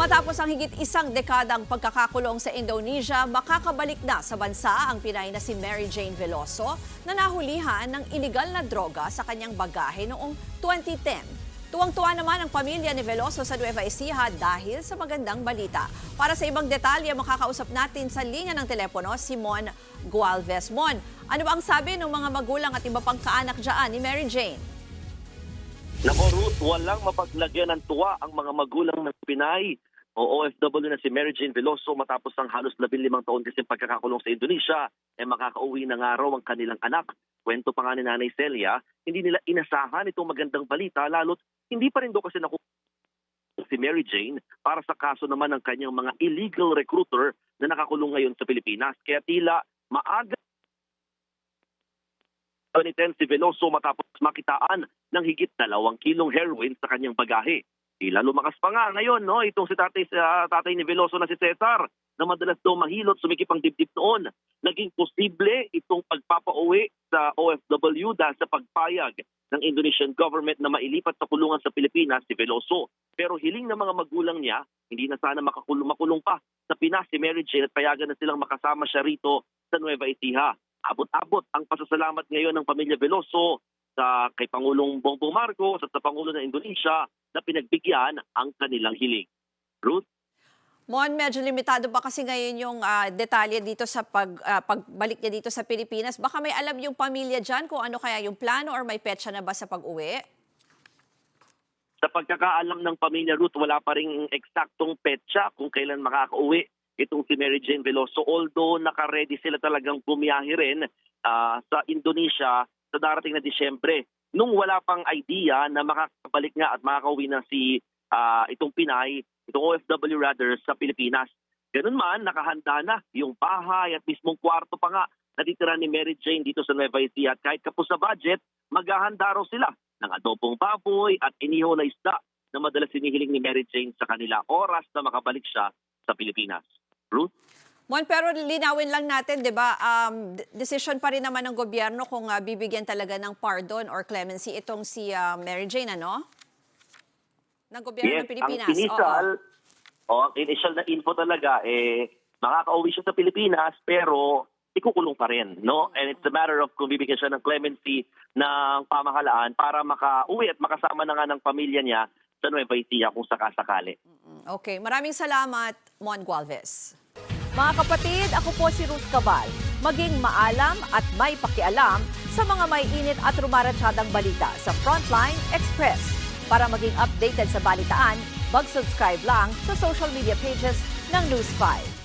Matapos ang higit isang dekadang pagkakakulong sa Indonesia, makakabalik na sa bansa ang Pinay na si Mary Jane Veloso na nahulihan ng iligal na droga sa kanyang bagahe noong 2010. Tuwang-tuwa naman ang pamilya ni Veloso sa Nueva Ecija dahil sa magandang balita. Para sa ibang detalye, makakausap natin sa linya ng telepono si Mon Gualvez. Mon, ano ba ang sabi ng mga magulang at iba pang kaanak dyan ni Mary Jane? Nako Ruth, walang mapaglagyan ng tuwa ang mga magulang ng Pinay o OFW na si Mary Jane Veloso matapos ang halos 15 taon kasi pagkakakulong sa Indonesia, makakauwi na nga raw ang kanilang anak. Kwento pa nga ni Nanay Celia, hindi nila inasahan itong magandang balita lalo't hindi pa rin daw kasi si Mary Jane para sa kaso naman ng kanyang mga illegal recruiter na nakakulong ngayon sa Pilipinas. Kaya tila maaga si Veloso matapos makitaan ng higit 2 kilong heroin sa kanyang bagahe. Tila lumakas pa nga ngayon, no? Itong si tatay ni Veloso na si Cesar na madalas daw mahilot, sumikip ang dibdib noon. Naging posible itong pagpapauwi sa OFW dahil sa pagpayag ng Indonesian government na mailipat sa kulungan sa Pilipinas si Veloso. Pero hiling ng mga magulang niya, hindi na sana makulong pa sa Pinas si Mary Jane at payagan na silang makasama siya rito sa Nueva Ecija. Abot-abot ang pasasalamat ngayon ng pamilya Veloso kay Pangulong Bongbong Marcos at sa Pangulo ng Indonesia na pinagbigyan ang kanilang hiling. Ruth? Mon, medyo limitado pa kasi ngayon yung detalye dito sa pagbalik niya dito sa Pilipinas. Baka may alam yung pamilya dyan kung ano kaya yung plano or may petsa na ba sa pag-uwi? Sa pagkakaalam ng pamilya Ruth, wala pa ring eksaktong petsa kung kailan makakauwi itong si Mary Jane Veloso. Although naka-ready sila talagang bumiyahe rin sa Indonesia sa darating na Disyembre. Nung wala pang idea na makakabalik nga at makakauwi na si itong Pinay, itong OFW rather, sa Pilipinas. Ganun man, nakahanda na yung bahay at mismong kwarto pa nga natitira ni Mary Jane dito sa Nueva Ecija. At kahit kapos sa budget, maghahanda raw sila ng adobong baboy at inihaw na isda na madalas hinihiling ni Mary Jane sa kanila oras na makabalik siya sa Pilipinas. Ruth? Mon, pero linawin lang natin, di ba, decision pa rin naman ng gobyerno kung bibigyan talaga ng pardon or clemency itong si Mary Jane, ano? Ng gobyerno ng Pilipinas. Ang initial na info talaga, makakauwi siya sa Pilipinas pero ikukulong pa rin, no? And it's a matter of kung bibigyan siya ng clemency ng pamahalaan para makauwi at makasama na nga ng pamilya niya sa Nueva Ecija kung sakasakali. Okay, maraming salamat, Mon Gualvez. Mga kapatid, ako po si Ruth Cabal. Maging maalam at may pakialam sa mga may init at rumaratsadang balita sa Frontline Express. Para maging updated sa balitaan, mag-subscribe lang sa social media pages ng News 5.